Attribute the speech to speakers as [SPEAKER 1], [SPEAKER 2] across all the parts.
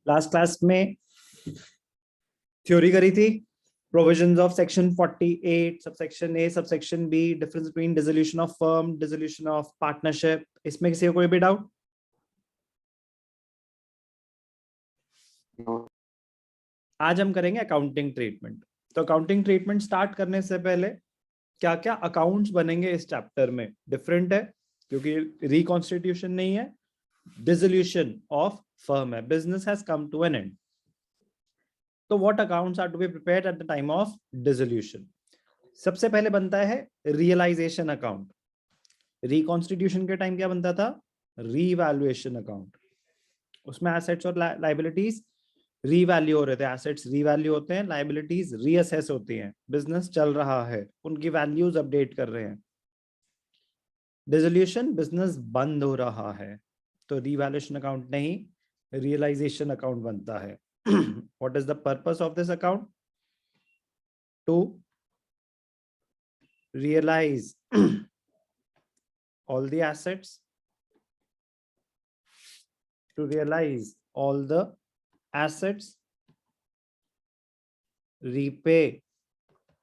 [SPEAKER 1] Last class में theory करी थी, provisions of section 48, subsection A, subsection B, difference between dissolution of firm, dissolution of partnership. इसमें किसी को कोई भी डाउट? आज हम करेंगे अकाउंटिंग ट्रीटमेंट। तो अकाउंटिंग ट्रीटमेंट स्टार्ट करने से पहले क्या क्या अकाउंट्स बनेंगे इस चैप्टर में डिफरेंट है, क्योंकि रिकॉन्स्टिट्यूशन नहीं है, डिसोल्यूशन ऑफ फर्म है, business has come to an end. तो what accounts are to be prepared at the time of dissolution? सबसे पहले बनता है रियलाइजेशन अकाउंट। रिकॉन्स्टिट्यूशन के टाइम क्या बनता था? Revaluation account. उसमें एसेट्स और लाइबिलिटीज रीवैल्यू हो रहे थे, एसेट्स रीवैल्यू होते हैं, लाइबिलिटीज रीअसेस होती हैं, बिजनेस चल रहा है, उनकी वैल्यूज अपडेट कर रहे हैं। डिसोल्यूशन, बिजनेस बंद हो रहा है, तो रीवैल्यूएशन अकाउंट नहीं, रियलाइजेशन अकाउंट बनता है। What is the purpose of this account? To realize all the assets, to realize all the assets, repay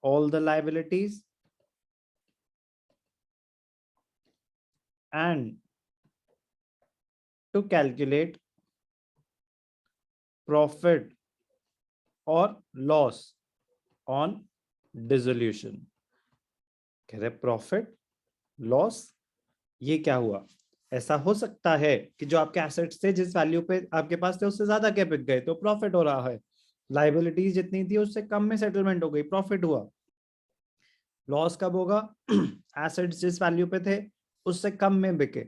[SPEAKER 1] all the liabilities, and to calculate profit or loss on dissolution. कह रहे profit loss, ये क्या हुआ? ऐसा हो सकता है कि जो आपके एसेट्स थे, जिस वैल्यू पे आपके पास थे, उससे ज्यादा क्या बिक गए, तो प्रॉफिट हो रहा है। लाइबिलिटीज जितनी थी उससे कम में सेटलमेंट हो गई, प्रॉफिट हुआ। लॉस कब होगा? एसेट्स जिस वैल्यू पे थे उससे कम में बिके,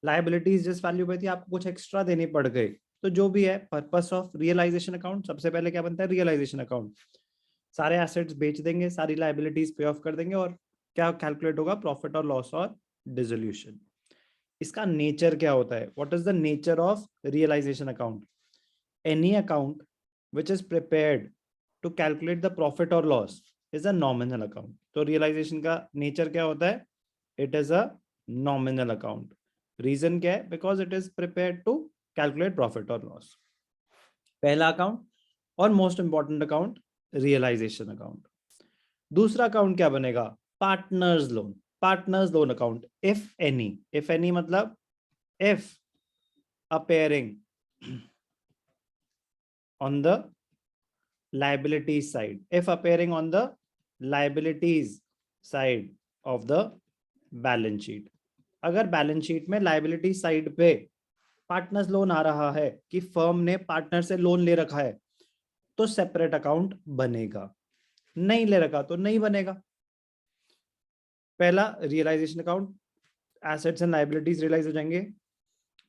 [SPEAKER 1] लाइबिलिटीज जिस वैल्यू पे थी आपको कुछ एक्स्ट्रा देनी पड़ गई। तो जो भी है पर्पस ऑफ रियलाइजेशन अकाउंट, सबसे पहले क्या बनता है? Realization account. सारे एसेट्स बेच देंगे, सारी लाइबिलिटीज पे ऑफ कर देंगे, और क्या कैलकुलेट होगा? प्रॉफिट और लॉस और डिसोल्यूशन। इसका नेचर क्या होता है? What is the nature of realization account? Any account which is prepared to calculate the profit or loss is a nominal account. तो रियलाइजेशन का नेचर क्या होता है? It is a nominal account. Reason क्या है? Because it is prepared to calculate profit और loss. पहला account और most important account realization account. दूसरा अकाउंट क्या बनेगा? Partners loan. Partners loan account, if any. If any मतलब if appearing on the liabilities side, if appearing on the liabilities side of the balance sheet। अगर balance sheet में liability side पे partners loan आ रहा है कि firm ने partner से loan ले रखा है, तो सेपरेट अकाउंट बनेगा। नहीं ले रखा तो नहीं बनेगा। पहला realization account, assets and liabilities realize हो जाएंगे।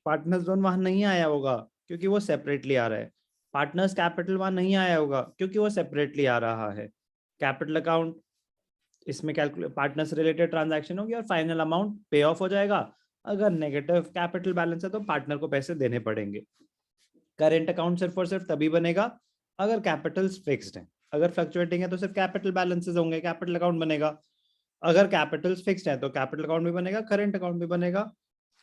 [SPEAKER 1] पार्टनर्स लोन वहां नहीं आया होगा क्योंकि वो सेपरेटली आ रहा है। पार्टनर्स कैपिटल वहां नहीं आया होगा क्योंकि वो सेपरेटली आ रहा है। कैपिटल अकाउंट, इसमें कैलकुलेट पार्टनर्स रिलेटेड ट्रांजैक्शन होगी और फाइनल अमाउंट पे ऑफ हो जाएगा। अगर नेगेटिव कैपिटल बैलेंस है तो पार्टनर को पैसे देने पड़ेंगे। करेंट अकाउंट सिर्फ और सिर्फ तभी बनेगा अगर कैपिटल्स फिक्स्ड हैं। अगर फ्लक्चुएटिंग है तो सिर्फ कैपिटल बैलेंसेस होंगे, कैपिटल अकाउंट बनेगा। अगर कैपिटल्स फिक्स्ड है तो कैपिटल अकाउंट भी बनेगा, करेंट अकाउंट भी बनेगा।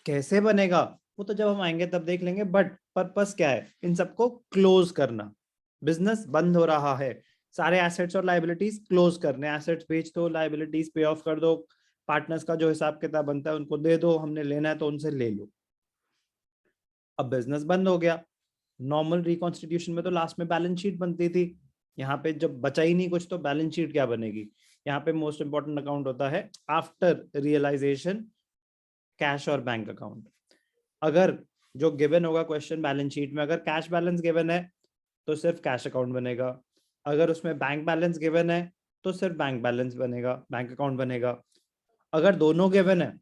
[SPEAKER 1] कैसे बनेगा वो तो जब हम आएंगे तब देख लेंगे, बट पर्पस क्या है? इन सबको क्लोज करना। बिजनेस बंद हो रहा है, सारे एसेट्स और लाइबिलिटीज क्लोज करने। एसेट्स बेच दो, लाइबिलिटीज पे ऑफ कर दो, पार्टनर्स का जो हिसाब किताब बनता है उनको दे दो, हमने लेना है तो उनसे ले लो। अब बिजनेस बंद हो गया। नॉर्मल रिकॉन्स्टिट्यूशन में तो लास्ट में बैलेंस शीट बनती थी, यहाँ पे जब बचा ही नहीं कुछ तो बैलेंस शीट क्या बनेगी? यहाँ पे मोस्ट इंपॉर्टेंट अकाउंट होता है आफ्टर रियलाइजेशन, कैश और बैंक अकाउंट। अगर जो गिवन होगा क्वेश्चन बैलेंस शीट में, अगर कैश बैलेंस गिवन है तो सिर्फ कैश अकाउंट बनेगा। अगर उसमें बैंक बैलेंस गिवन है तो सिर्फ बैंक बैलेंस बनेगा, बैंक अकाउंट बनेगा। अगर दोनों गिवन है,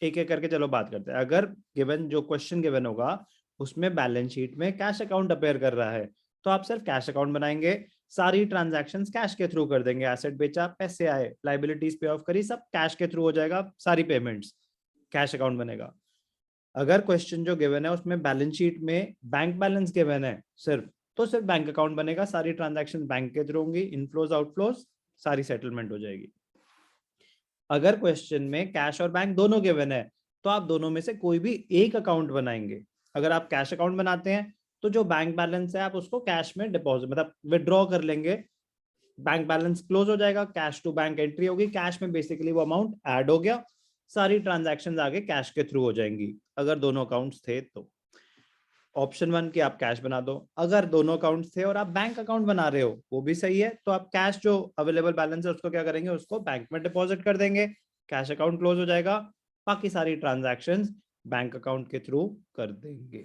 [SPEAKER 1] एक एक करके चलो बात करते हैं। अगर गिवन जो क्वेश्चन गिवन होगा उसमें बैलेंस शीट में कैश अकाउंट अपेयर कर रहा है तो आप सिर्फ कैश अकाउंट बनाएंगे, सारी ट्रांजैक्शंस कैश के थ्रू कर देंगे। एसेट बेचा, पैसे आए, लाइबिलिटीज पे ऑफ करी, सब कैश के थ्रू हो जाएगा, सारी पेमेंट्स कैश अकाउंट बनेगा। अगर क्वेश्चन जो गिवन है उसमें बैलेंस शीट में बैंक बैलेंस गिवन है सिर्फ, तो सिर्फ बैंक अकाउंट बनेगा, सारी ट्रांजैक्शन बैंक के थ्रू होंगी, इनफ्लोज आउटफ्लोज सारी सेटलमेंट हो जाएगी। अगर क्वेश्चन में कैश और बैंक दोनों गिवन है तो आप दोनों में से कोई भी एक अकाउंट बनाएंगे। अगर आप कैश अकाउंट बनाते हैं तो जो बैंक बैलेंस है आप उसको कैश में डिपॉजिट मतलब विड्रॉ कर लेंगे, बैंक बैलेंस क्लोज हो जाएगा, कैश टू बैंक एंट्री होगी, कैश में बेसिकली वो अमाउंट ऐड हो गया, सारी ट्रांजैक्शंस आगे कैश के थ्रू हो जाएंगी अगर दोनों अकाउंट्स थे तो। ऑप्शन 1 की आप कैश बना दो। अगर दोनों अकाउंट्स थे और आप बैंक अकाउंट बना रहे हो वो भी सही है, तो आप कैश जो अवेलेबल बैलेंस है उसको क्या करेंगे, उसको बैंक में डिपॉजिट कर देंगे, कैश अकाउंट क्लोज हो जाएगा, बाकी सारी ट्रांजैक्शंस बैंक अकाउंट के थ्रू कर देंगे।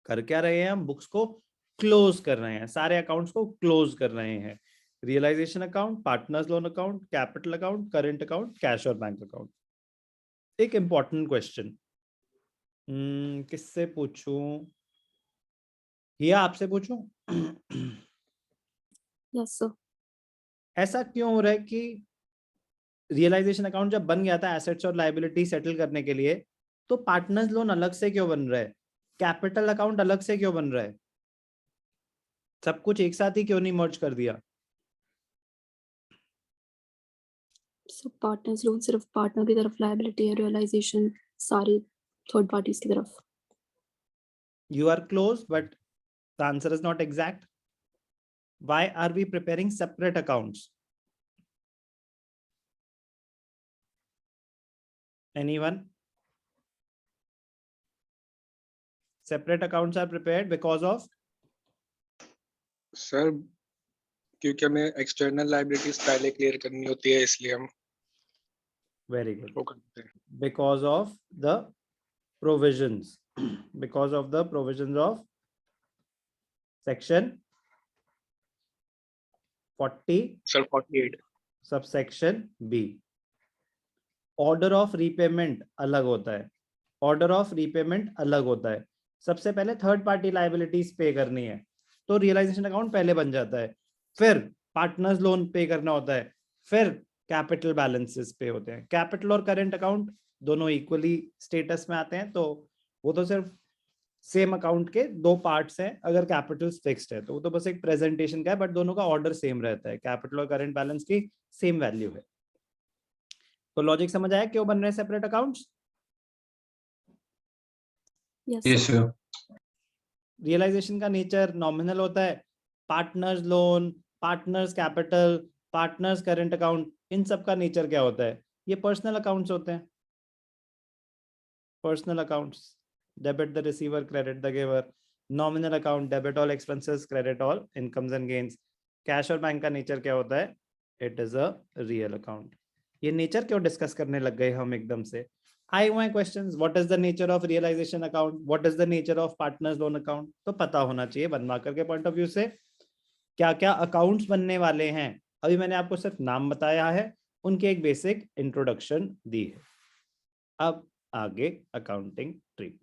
[SPEAKER 1] कर क्या रहे हैं हम, बुक्स को क्लोज कर रहे हैं, सारे अकाउंट्स को क्लोज कर रहे हैं। Realization account, partners loan account, capital account, current account, cash और बैंक अकाउंट। एक इंपॉर्टेंट क्वेश्चन किससे पूछूं, या आपसे पूछूं?
[SPEAKER 2] Yes sir.
[SPEAKER 1] ऐसा क्यों हो रहा है कि रियलाइजेशन अकाउंट जब बन गया था एसेट्स और लायबिलिटी सेटल करने के लिए, तो पार्टनर्स लोन अलग से क्यों बन रहा है, कैपिटल अकाउंट अलग से क्यों बन रहा है, सब कुछ एक साथ ही क्यों नहीं मर्ज कर दिया?
[SPEAKER 2] सब पार्टनर्स लोन सिर्फ पार्टनर की तरफ लायबिलिटी है, रियलाइजेशन सारी थर्ड पार्टीज की तरफ।
[SPEAKER 1] You are close, but the answer is not exact. Why are we preparing separate accounts? Anyone? Separate accounts are prepared because of?
[SPEAKER 3] Sir क्योंकि हमें एक्सटर्नल लायबिलिटीज पहले क्लियर करनी होती है, इसलिए हम
[SPEAKER 1] Very good.
[SPEAKER 3] वो करते हैं।
[SPEAKER 1] Because of the provisions. Because of the provisions of section 40
[SPEAKER 3] sir 48
[SPEAKER 1] subsection B. Order of repayment अलग होता है, ऑर्डर ऑफ रीपेमेंट अलग होता है। सबसे पहले थर्ड पार्टी लायबिलिटीज पे करनी है तो रियलाइजेशन अकाउंट पहले बन जाता है, फिर पार्टनर्स लोन पे करना होता है, फिर कैपिटल बैलेंसेस पे होते हैं। कैपिटल और करंट अकाउंट दोनों इक्वली स्टेटस में आते हैं, तो वो तो सिर्फ सेम अकाउंट के दो पार्ट्स हैं। अगर कैपिटल फिक्स्ड है तो वो तो बस एक प्रेजेंटेशन का है, बट दोनों का ऑर्डर सेम रहता है, कैपिटल और करंट बैलेंस की सेम वैल्यू है। तो लॉजिक समझ आया क्यों बन रहे हैं separate accounts?
[SPEAKER 2] Yes sir.
[SPEAKER 1] Realization का नेचर नॉमिनल होता है, partners loan, partners capital, partners current account, इन सब का नेचर क्या होता है, ये पर्सनल अकाउंट्स होते हैं। Personal accounts, debit the receiver, credit the giver. Nominal account, debit all expenses, credit all incomes and gains. Cash और बैंक का नेचर क्या होता है, it is a real account. ये नेचर क्यों डिस्कस करने लग गए हम एकदम से? आए हुए questions, what is the nature of realization account, what is the nature of partners loan account, तो पता होना चाहिए बनवाकर के पॉइंट ऑफ व्यू से क्या क्या अकाउंट्स बनने वाले हैं। अभी मैंने आपको सिर्फ नाम बताया है, उनके एक बेसिक इंट्रोडक्शन दी है। अब आगे अकाउंटिंग ट्रिक।